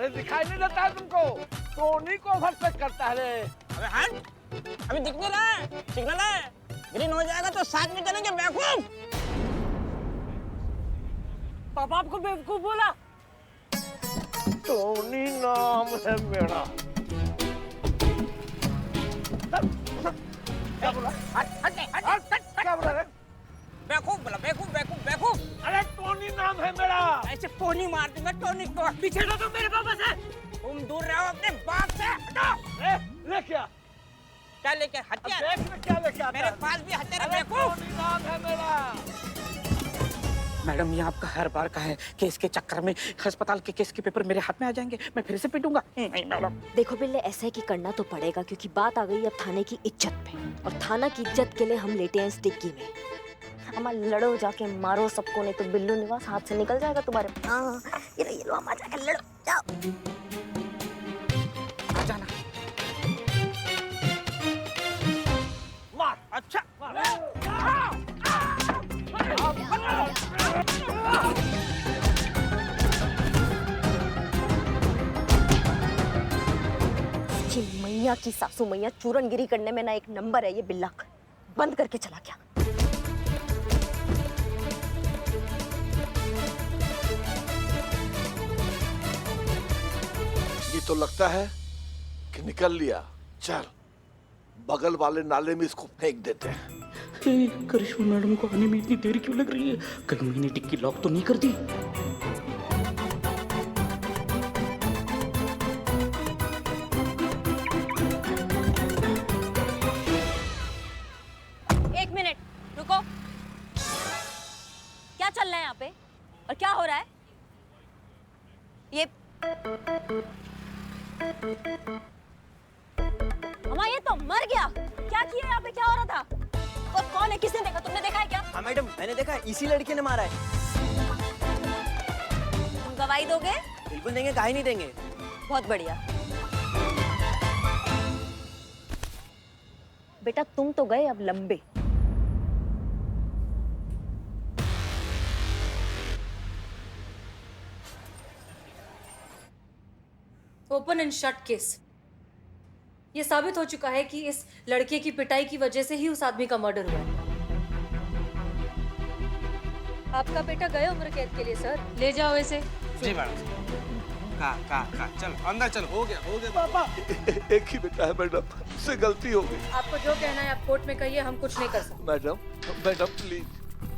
अरे दिखाई नहीं देता है तुमको? टोनी को ओवरटेक करता है रे। अबे हट, अभी दिख नहीं रहा है, सिग्नल है, ग्रीन हो जाएगा तो साथ में चलेंगे बेवकूफ। पापा आपको बेवकूफ बोला? टोनी नाम है मेरा। क्या बोला? क्या बोला रे? बेवकूफ बोला, बेवकूफ बेवकूफ बेवकूफ। अरे टोनी नाम है मेरा। ऐसे टोनी मार दूंगा, टोनी को। पीछे हटो तुम मेरे पापा से। तुम दूर रहो अपने बाप से, हटो। ले क्या? क्या लेके? हथियार? देख ले क्या लेके आता है। मेरे पास भी हथियार है अरे बेवकूफ। टोनी नाम है मेरा। मैडम, ये आपका हर बार का है कि इसके चक्कर में अस्पताल के केस के पेपर मेरे हाथ में आ जाएंगे, मैं फिर से पिटूंगा। नहीं मैडम। देखो बिल्ले, ऐसा है कि करना तो पड़ेगा क्योंकि बात आ गई अब थाने की इज्जत पे, और थाना की इज्जत के लिए हम लेटे हैं इस डिग्गी में। अम्मा लड़ो, जाके मारो सबको, नहीं तो बिल्लू निवास हाथ से निकल जाएगा तुम्हारे। हाँ ये लो अम्मा, जाके लड़ो, जाओ। आ जाना। मार। अच्छा मार। मैया की सासू मैया चूरनगिरी करने में ना एक नंबर है ये बिल्ला, बंद करके चला गया। ये तो लगता है कि निकल लिया। चल बगल वाले नाले में इसको फेंक देते हैं। करिश्मा मैडम को आने में इतनी देर क्यों लग रही है? कहीं मैंने टिक्की लॉक तो नहीं कर दी? एक मिनट रुको, क्या चल रहा है यहाँ पे और क्या हो रहा है? ये अम्मा, ये तो मर गया। क्या किया यहाँ पे? क्या हो रहा था? और कौन है? किसने देखा? तुमने देखा है क्या? हाँ मैडम, मैंने देखा है, इसी लड़के ने मारा है। तुम गवाही दोगे? बिल्कुल देंगे, काहे नहीं देंगे। बहुत बढ़िया। बेटा तुम तो गए अब लंबे। Open and shut case. ये साबित हो चुका है कि इस लड़के की पिटाई की वजह से ही उस आदमी का मर्डर हुआ है। आपका बेटा गया उम्र कैद के लिए सर, ले जाओ इसे। जी मैडम। का चल अंदर चल, हो गया पापा। एक ही बेटा है मैडम, उससे गलती हो गई। आपको जो कहना है आप कोर्ट में कहिए, हम कुछ नहीं कर सकते। Madam please.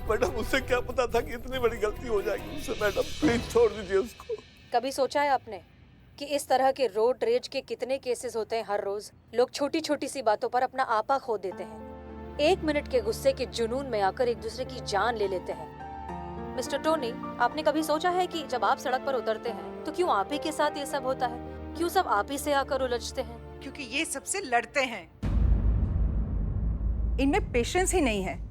मैडम उससे क्या पता था कि इतनी बड़ी गलती हो जाएगी उससे। मैडम प्लीज छोड़ दीजिए उसको। कभी सोचा है आपने कि इस तरह के रोड रेज के कितने केसेस होते हैं हर रोज? लोग छोटी छोटी सी बातों पर अपना आपा खो देते हैं, एक मिनट के गुस्से के जुनून में आकर एक दूसरे की जान ले लेते हैं। मिस्टर टोनी, आपने कभी सोचा है कि जब आप सड़क पर उतरते हैं तो क्यों आप ही के साथ ये सब होता है? क्यों सब आप ही से आकर उलझते हैं? क्योंकि ये सबसे लड़ते हैं, इनमें पेशेंस ही नहीं है।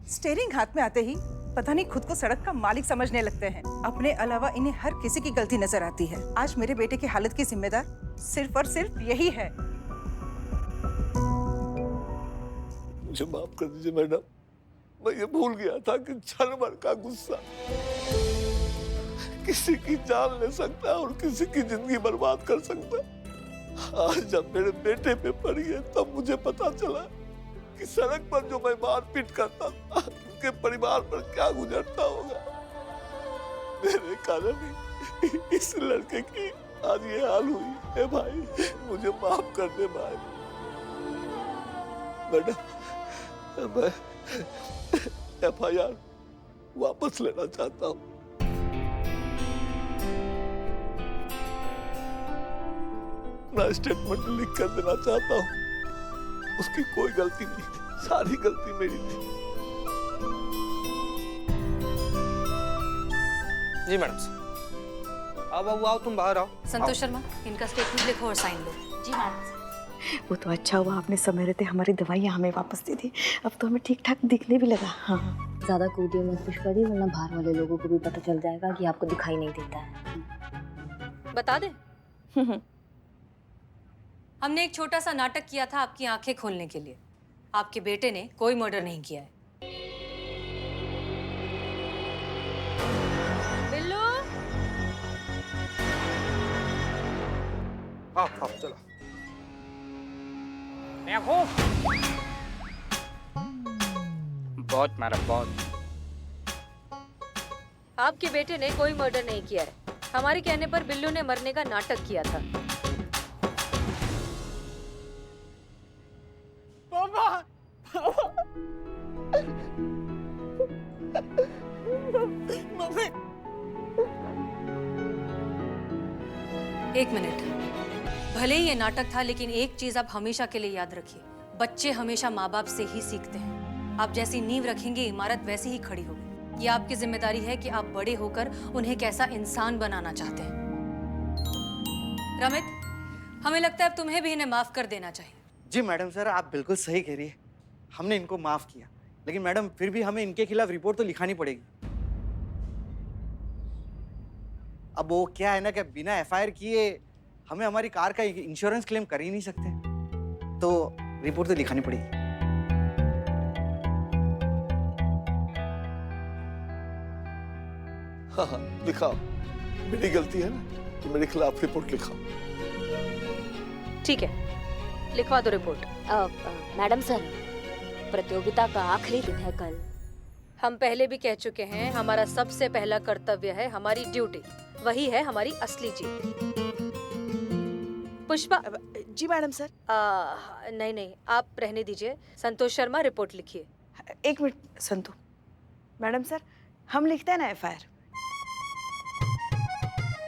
स्टीयरिंग हाथ में आते ही पता नहीं खुद को सड़क का मालिक समझने लगते हैं। अपने अलावा इन्हें हर किसी की गलती नजर आती है। आज मेरे बेटे की हालत की जिम्मेदार सिर्फ और सिर्फ यही है। मुझे माफ कर दीजिए मैडम, मैं ये भूल गया था कि क्षण भर का गुस्सा किसी की जान ले सकता है और किसी की जिंदगी बर्बाद कर सकता है। आज जब मेरे बेटे पे पड़ी है तब मुझे पता चला कि सड़क पर जो मैं मारपीट करता था उनके परिवार पर क्या गुजरता होगा। मेरे कारण ही इस लड़के की आज ये हाल हुई है। भाई मुझे माफ कर दे भाई। मैडम मैं FIR वापस लेना चाहता हूँ। अपना स्टेटमेंट लिख कर देना चाहता हूँ। उसकी कोई गलती नहीं, सारी गलती मेरी थी। जी मैडम। अब आओ तुम बाहर आओ। संतोष शर्मा, इनका स्टेटमेंट लिखो और साइन लो। जी मैडम। वो तो अच्छा हुआ आपने समय रहते हमारी दवाइयाँ हमें वापस दे दी। अब तो हमें ठीक ठाक दिखने भी लगा। हाँ ज्यादा कूदिए मत पुष्पा जी, वरना बाहर वाले लोगों को भी पता चल जाएगा कि आपको दिखाई नहीं देता है। बता दे। हमने एक छोटा सा नाटक किया था आपकी आंखें खोलने के लिए। आपके बेटे ने कोई मर्डर नहीं किया है। बिल्लू, आओ चलो। बहुत मारा, बहुत। आपके बेटे ने कोई मर्डर नहीं किया है। हमारे कहने पर बिल्लू ने मरने का नाटक किया था। एक मिनट, भले ही ये नाटक था, लेकिन एक चीज आप हमेशा के लिए याद रखिए, बच्चे हमेशा माँ बाप से ही सीखते हैं। आप जैसी नींव रखेंगे इमारत वैसी ही खड़ी होगी। ये आपकी जिम्मेदारी है कि आप बड़े होकर उन्हें कैसा इंसान बनाना चाहते हैं। रमित, हमें लगता है अब तुम्हें भी इन्हें माफ कर देना चाहिए। जी मैडम सर, आप बिल्कुल सही कह रही है। हमने इनको माफ किया, लेकिन मैडम फिर भी हमें इनके खिलाफ रिपोर्ट तो लिखानी पड़ेगी। अब वो क्या है ना कि बिना एफआईआर किए हमें हमारी कार का इंश्योरेंस क्लेम कर ही नहीं सकते, तो रिपोर्ट तो लिखानी पड़ेगी। हाँ हाँ लिखाओ, मेरी गलती है ना, तो मेरे खिलाफ रिपोर्ट लिखाओ। ठीक है, लिखवा दो रिपोर्ट। मैडम सर, प्रतियोगिता का आखिरी दिन है कल। हम पहले भी कह चुके हैं, हमारा सबसे पहला कर्तव्य है हमारी ड्यूटी, वही है हमारी असली जीत। पुष्पा। जी मैडम सर। नहीं नहीं, आप रहने दीजिए। संतोष शर्मा, रिपोर्ट लिखिए। एक मिनट संतु। मैडम सर, हम लिखते हैं ना एफआईआर।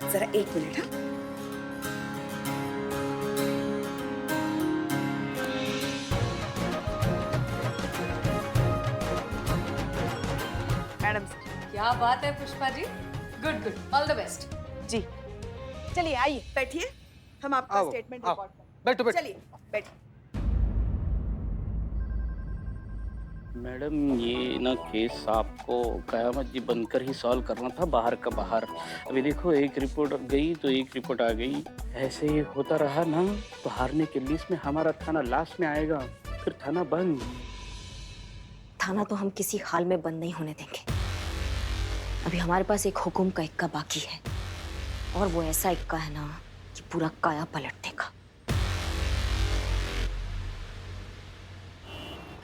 जरा एक मिनट। हाँ, मैडम सर। क्या बात है Pushpa ji, good good, all the best. जी चलिए आइए बैठिए, हम आपका आओ, स्टेटमेंट आओ, रिकॉर्ड करें। बैठो बैठो। चलिए बैठिए। मैडम ये ना केस आपको कयामत जी बनकर ही सॉल्व करना था, बाहर का बाहर। अभी देखो, एक रिपोर्ट गई तो एक रिपोर्ट आ गई। ऐसे ही होता रहा ना तो हारने के लिस्ट में हमारा थाना लास्ट में आएगा, फिर थाना बंद। थाना तो हम किसी हाल में बंद नहीं होने देंगे। अभी हमारे पास एक हुकुम का इक्का बाकी है, और वो ऐसा इक्का है ना कि पूरा काया पलट देगा।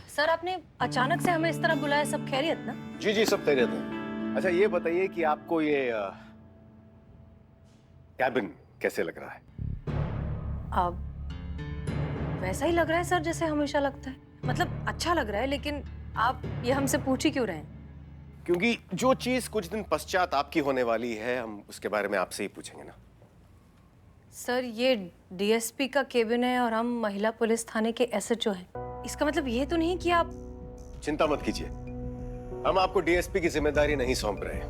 सर, आपने अचानक से हमें इस तरह बुलाया, सब खैरियत ना? जी जी सब खैरियत है। अच्छा ये बताइए कि आपको ये कैबिन कैसे लग रहा है? अब वैसा ही लग रहा है सर जैसे हमेशा लगता है। मतलब अच्छा लग रहा है, लेकिन आप ये हमसे पूछ ही क्यों रहे हैं? क्योंकि जो चीज कुछ दिन पश्चात आपकी होने वाली है, हम उसके बारे में आपसे ही पूछेंगे ना। सर, ये डीएसपी का केबिन है और हम महिला पुलिस थाने के एसएचओ हैं। इसका मतलब ये तो नहीं कि आप... चिंता मत कीजिए, हम आपको डीएसपी की जिम्मेदारी नहीं सौंप रहे हैं।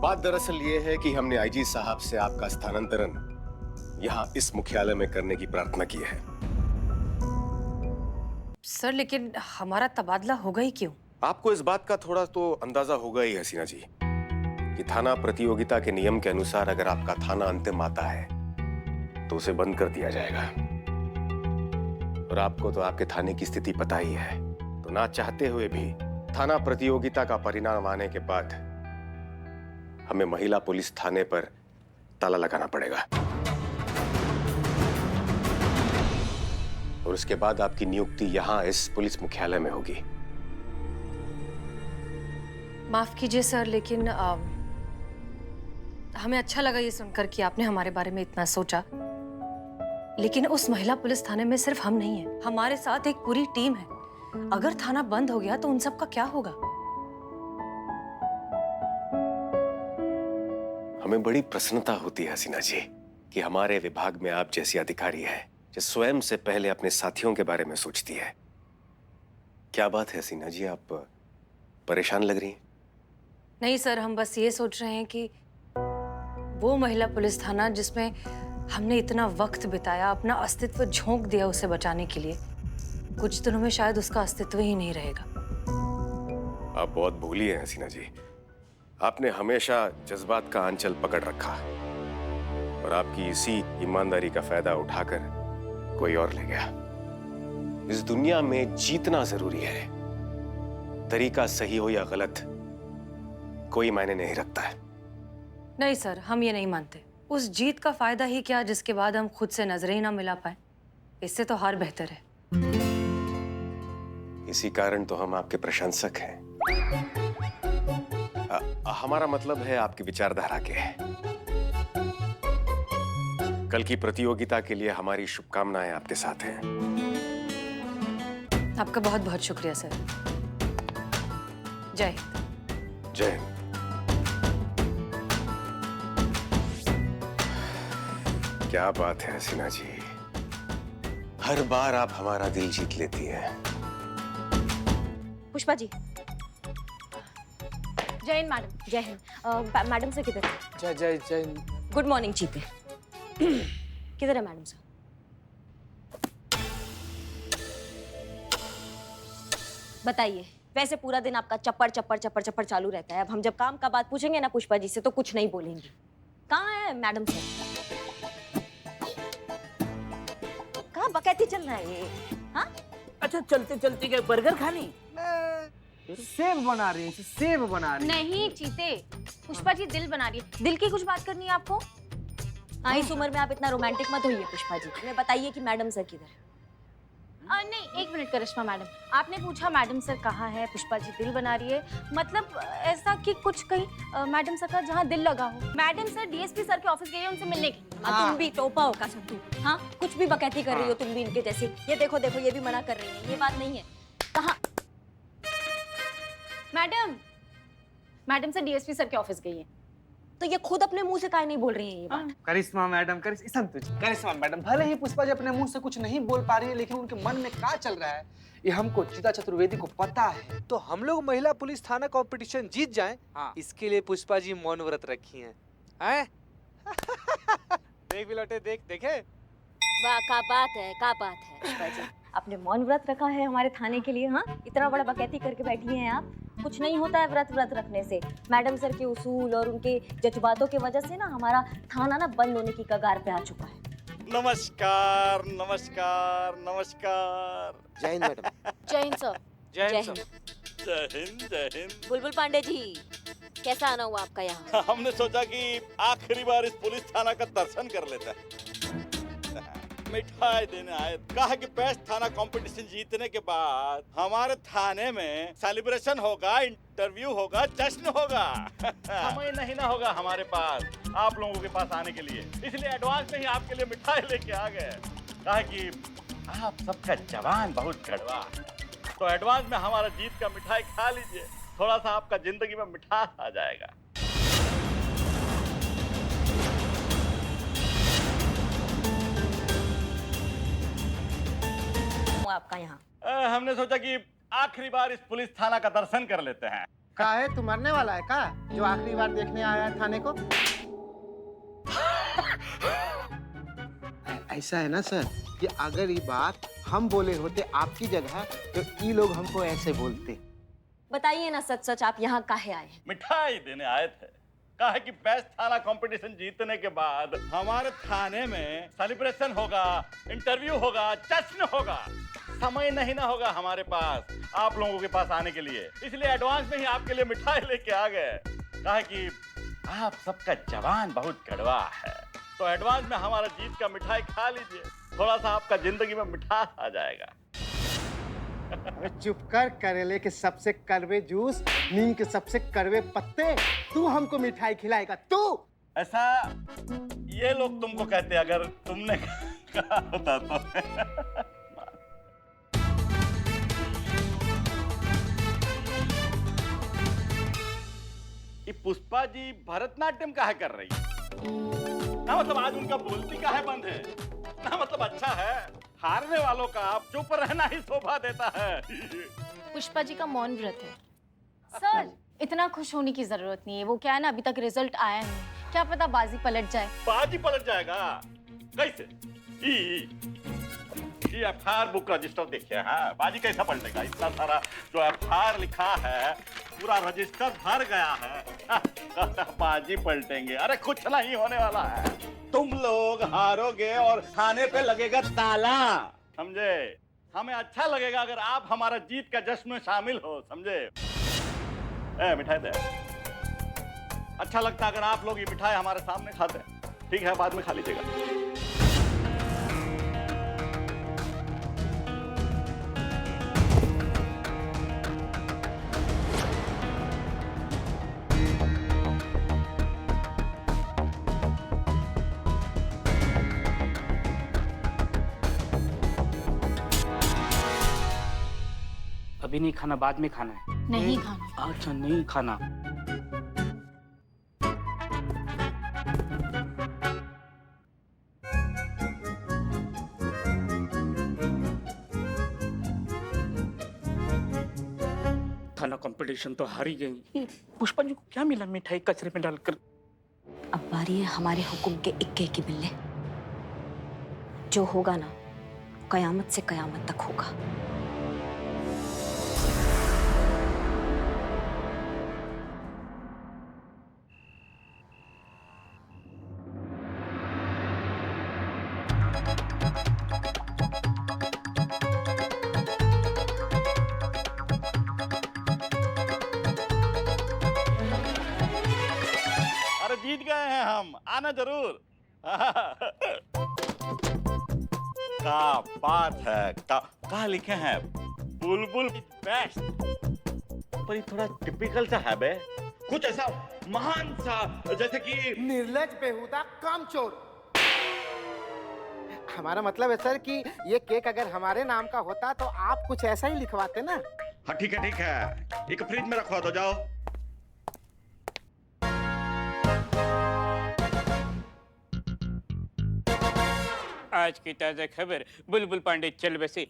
बात दरअसल ये है कि हमने आईजी साहब से आपका स्थानांतरण यहाँ इस मुख्यालय में करने की प्रार्थना की है। सर, लेकिन हमारा तबादला होगा ही क्यों? आपको इस बात का थोड़ा तो अंदाजा होगा ही हसीना जी कि थाना प्रतियोगिता के नियम के अनुसार अगर आपका थाना अंतिम आता है तो उसे बंद कर दिया जाएगा। और आपको तो आपके थाने की स्थिति पता ही है, तो ना चाहते हुए भी थाना प्रतियोगिता का परिणाम आने के बाद हमें महिला पुलिस थाने पर ताला लगाना पड़ेगा। और उसके बाद आपकी नियुक्ति यहाँ इस पुलिस मुख्यालय में होगी। माफ कीजिए सर, लेकिन हमें अच्छा लगा ये सुनकर कि आपने हमारे बारे में इतना सोचा। लेकिन उस महिला पुलिस थाने में सिर्फ हम नहीं हैं, हमारे साथ एक पूरी टीम है। अगर थाना बंद हो गया तो उन सब का क्या होगा? हमें बड़ी प्रसन्नता होती है हसीना जी कि हमारे विभाग में आप जैसी अधिकारी है जो स्वयं से पहले अपने साथियों के बारे में सोचती है। क्या बात है हसीना जी, आप परेशान लग रही हैं? नहीं सर, हम बस ये सोच रहे हैं कि वो महिला पुलिस थाना जिसमें हमने इतना वक्त बिताया, अपना अस्तित्व झोंक दिया उसे बचाने के लिए, कुछ दिनों में शायद उसका अस्तित्व ही नहीं रहेगा। आप बहुत भोली हैं हसीना जी। आपने हमेशा जज्बात का आंचल पकड़ रखा और आपकी इसी ईमानदारी का फायदा उठाकर कोई और ले गया। इस दुनिया में जीतना जरूरी है, तरीका सही हो या गलत कोई मायने नहीं रखता है। नहीं सर, हम ये नहीं मानते। उस जीत का फायदा ही क्या जिसके बाद हम खुद से नजरें ही ना मिला पाए। इससे तो हार बेहतर है। इसी कारण तो हम आपके प्रशंसक हैं। हमारा मतलब है आपकी विचारधारा के। कल की प्रतियोगिता के लिए हमारी शुभकामनाएं आपके साथ हैं। आपका बहुत बहुत शुक्रिया सर। जय हिंद। जय हिंद। क्या बात है हसीना जी, हर बार आप हमारा दिल जीत लेती हैं। पुष्पा जी। जय हिंद मैडम। जय हिंद। मैडम सर किधर है? जय जय जय। गुड मॉर्निंग चीते। किधर है मैडम सर? बताइए, वैसे पूरा दिन आपका चप्पड़ चप्पड़ चप्पड़ चप्पड़ चालू रहता है। अब हम जब काम का बात पूछेंगे ना पुष्पा जी से तो कुछ नहीं बोलेंगी। कहाँ है मैडम सर? कहाँ बकैती चल रहा है ये? हाँ? अच्छा चलते चलते गए बर्गर खानी? सेब बना रही है, सेब बना रही है। नहीं चीते, पुष्पा जी दिल बना रही है। दिल की कुछ बात करनी है आपको? हाँ, इस उम्र में आप इतना रोमांटिक मत होइए पुष्पा जी। हमें बताइए कि मैडम सर किधर है? नहीं, एक मिनट करिश्मा मैडम, आपने पूछा मैडम सर कहाँ है, पुष्पा जी दिल बना रही है, मतलब ऐसा कि कुछ कहीं मैडम सर का जहाँ दिल लगा हो। मैडम सर डीएसपी सर के ऑफिस गए हैं उनसे मिलने के लिए। तुम भी टोपा हो का सत्तू। हाँ, कुछ भी बकैती कर रही हो तुम भी इनके जैसे। ये देखो देखो, ये भी मना कर रही है, ये बात नहीं है। कहाँ? मैडम सर डीएसपी सर के ऑफिस गई है। तो ये खुद अपने मुंह से काहे नहीं बोल रही है ये बात? करिश्मा मैडम, करिश्मा मैडम, भले ही पुष्पा जी अपने मुंह से कुछ नहीं बोल पा रही है, लेकिन उनके मन में क्या चल रहा है ये हमको चिता चतुर्वेदी को पता है। तो हम लोग महिला पुलिस थाना कंपटीशन जीत जाएं, इसके लिए पुष्पा जी मौन व्रत रखी हैं। हैं? देख बिलोटे, देखे? वाह, का बात है पुष्पा जी। आपने मौन व्रत रखा है हमारे थाने के लिए। हाँ, इतना बड़ा बकैती करके बैठी हैं आप। कुछ नहीं होता है व्रत रखने से। मैडम सर के उसूल और उनके जज्बातों की वजह से ना हमारा थाना ना बंद होने की कगार पे आ चुका है। नमस्कार नमस्कार नमस्कार। जय हिंद मैडम। जय हिंद सर। जय हिंद सर। जय हिंद जय हिंद। बुलबुल पांडे जी, कैसा आना हुआ आपका यहाँ? हमने सोचा कि आखिरी बार इस पुलिस थाना का दर्शन कर लेते हैं। मिठाई देने आए। कहा कि बेस्ट थाना कंपटीशन जीतने के बाद हमारे थाने में सेलिब्रेशन होगा, इंटरव्यू होगा, जश्न होगा। समय नहीं ना होगा हमारे पास आप लोगों के पास आने के लिए, इसलिए एडवांस में ही आपके लिए मिठाई लेके आ गए। कहा कि आप सबका जवान बहुत कड़वा, तो एडवांस में हमारा जीत का मिठाई खा लीजिए, थोड़ा सा आपका जिंदगी में मिठास आ जाएगा। आपका यहाँ हमने सोचा कि आखिरी बार इस पुलिस थाना का दर्शन कर लेते हैं। का है, तू मरने वाला है का जो आखिरी बार देखने आया है थाने को? ऐसा है ना सर कि अगर ये बात हम बोले होते आपकी जगह तो ये लोग हमको ऐसे बोलते। बताइए ना सच सच, आप यहाँ काहे आए? मिठाई देने आए थे। कहा कि बेस्ट थाना कंपटीशन जीतने के बाद हमारे थाने में सेलिब्रेशन होगा, इंटरव्यू होगा, जश्न होगा। समय नहीं ना होगा हमारे पास आप लोगों के पास आने के लिए, इसलिए एडवांस में ही आपके लिए मिठाई लेके आ गए। कहा कि आप सबका जवान बहुत कड़वा है, तो एडवांस में हमारा जीत का मिठाई खा लीजिए, थोड़ा सा आपका जिंदगी में मिठास आ जाएगा। चुप कर, करेले के सबसे कड़वे जूस, नीम के सबसे कड़वे पत्ते, तू हमको मिठाई खिलाएगा तू? ऐसा ये लोग तुमको कहते, अगर तुमने कहा होता तो। ये पुष्पा जी भरतनाट्यम काहे कर रही है? ना मतलब आज उनका बोलती काहे बंद है? ना मतलब अच्छा है, हारने वालों का आप चुप रहना ही शोभा देता है। पुष्पा जी का मौन व्रत है। सर, इतना खुश होने की जरूरत नहीं है। वो क्या है ना, अभी तक रिजल्ट आया नहीं, क्या पता बाजी पलट जाए। बाजी पलट जाएगा कैसे? ये एफआईआर बुक रजिस्टर देखिए। हाँ, बाजी कैसा पलटेगा? इतना सारा जो एफआईआर लिखा है पूरा रजिस्टर भर गया है। बाजी पलटेंगे? अरे कुछ नहीं होने वाला है। तुम लोग हारोगे और थाने पे लगेगा ताला, समझे? हमें अच्छा लगेगा अगर आप हमारा जीत का जश्न में शामिल हो, समझे? मिठाई दे। अच्छा लगता अगर आप लोग ये मिठाई हमारे सामने खाते। ठीक है, बाद में खा लीजिएगा। अभी नहीं खाना, बाद में खाना है। नहीं खाना। अच्छा, नहीं खाना। खाना कंपटीशन तो हार ही गई। पुष्पा जी को क्या मिला मिठाई कचरे में डालकर? अब बारी है हमारे हुक्म के इक्के की बिल्ले। जो होगा ना, कयामत से कयामत तक होगा। अरे जीत गए हैं हम, आना जरूर। क्या बात है, क्या लिखे हैं? बुलबुल बेस्ट। पर ये थोड़ा टिपिकल सा है बे, कुछ ऐसा महान सा, जैसे कि निर्लज, बेहुदा, कामचोर। हमारा मतलब है सर कि ये केक अगर हमारे नाम का होता तो आप कुछ ऐसा ही लिखवाते ना। हाँ ठीक है, ठीक है, एक फ्रिज में रखवा दो, जाओ। आज की ताजा खबर, बुलबुल पांडे चल बसे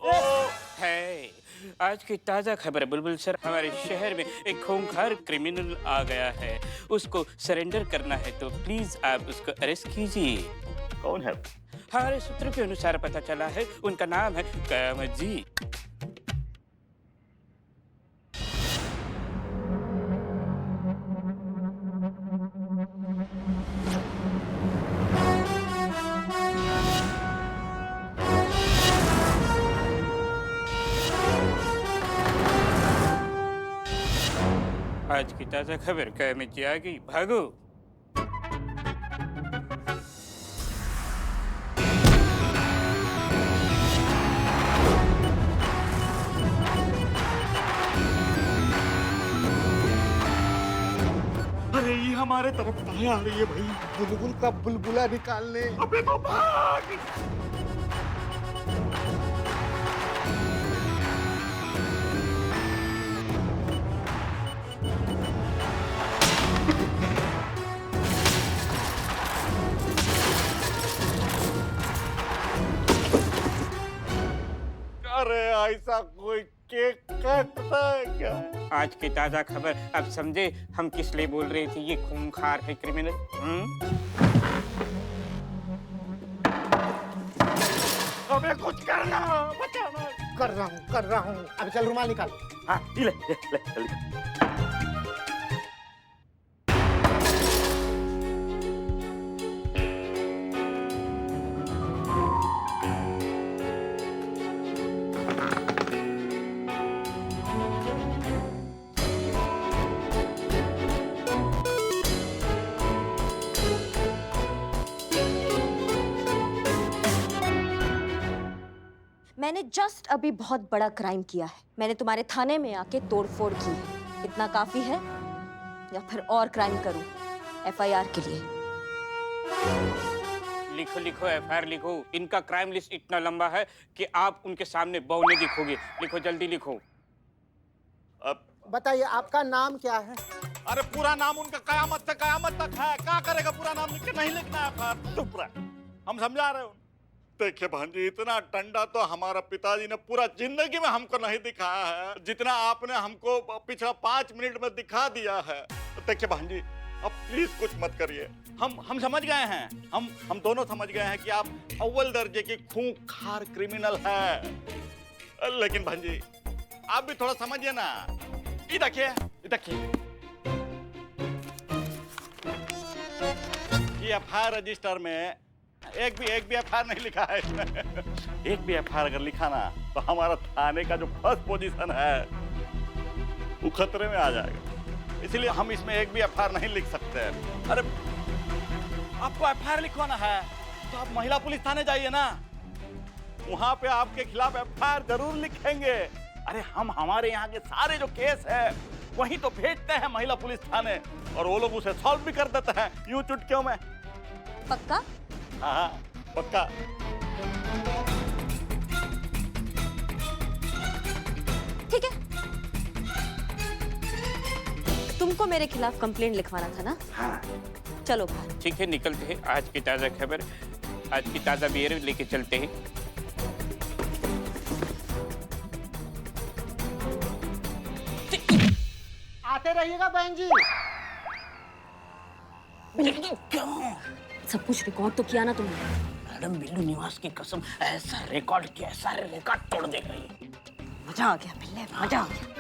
है। आज की ताजा खबर, बुलबुल सर, हमारे शहर में एक खूंखार क्रिमिनल आ गया है। उसको सरेंडर करना है, तो प्लीज आप उसको अरेस्ट कीजिए। कौन है? हमारे सूत्रों के अनुसार पता चला है, उनका नाम है कयामत जी। आज की ताजा खबर, कयामत जी आ गई, भागो। अरे ये हमारे तरफ कहाँ आ रही है भाई? बुलबुल का बुलबुला निकालने। अबे तो भाग! अरे ऐसा कोई केक काटता है क्या? आज की ताजा खबर, अब समझे हम किस लिए बोल रहे थे ये खूंखार है क्रिमिनल। अबे कुछ करना, बचाना। कर रहा हूँ। अब चल रुमाल निकाल। हाँ, ले जल्दी। मैंने जस्ट अभी बहुत बड़ा क्राइम किया है। मैंने तुम्हारे थाने में आके तोड़फोड़ की है। इतना काफी है या फिर और क्राइम करूं एफआईआर के लिए? लिखो लिखो, एफआईआर लिखो। इनका क्राइम लिस्ट इतना लंबा है कि आप उनके सामने बौने दिखोगे। लिखो, जल्दी लिखो। अब बताइए आपका नाम क्या है? अरे पूरा नाम उनका कयामत से कयामत तक है। क्या करेगा पूरा नाम लिख के? नहीं लिखना है। चुप रह, हम समझा रहे हो। देखिए भांजी, इतना डंडा तो हमारा पिताजी ने पूरा जिंदगी में हमको नहीं दिखाया है जितना आपने हमको पिछला 5 मिनट में दिखा दिया है। देखिए भांजी, अब प्लीज कुछ मत करिए। हम समझ गए हैं, हम दोनों समझ गए हैं कि आप अव्वल दर्जे के खूंखार क्रिमिनल हैं। लेकिन भांजी, आप भी थोड़ा समझिए ना। ये देखिए, ये एफआईआर रजिस्टर में एक भी एफआईआर नहीं लिखा है इसमें। एक भी एफआईआर अगर लिखा ना तो हमारा थाने का जो फर्स्ट पोजीशन है वो खतरे में आ जाएगा। इसलिए हम इसमें एक भी एफआईआर नहीं लिख सकते। अरे आपको एफआईआर लिखवाना है तो आप महिला पुलिस थाने जाइए ना, वहां पे आपके खिलाफ एफआईआर जरूर लिखेंगे। अरे हम हमारे यहाँ के सारे जो केस है वहीं तो भेजते हैं महिला पुलिस थाने, और वो लोग उसे सॉल्व भी कर देते हैं यूं चुटकियों में। पक्का? हाँ पक्का। ठीक है, तुमको मेरे खिलाफ कंप्लेंट लिखवाना था ना? हाँ। चलो बाहर। ठीक है, निकलते हैं। आज की ताजा खबर, आज की ताजा बियर लेके चलते हैं। आते रहिएगा बहन जी। क्यों? सब कुछ रिकॉर्ड तो किया ना तुमने? मैडम बिल्लू निवास की कसम, ऐसा रिकॉर्ड किया, सारे रिकॉर्ड तोड़ देगा ये। मजा आ गया बिल्ले, मजा आ गया।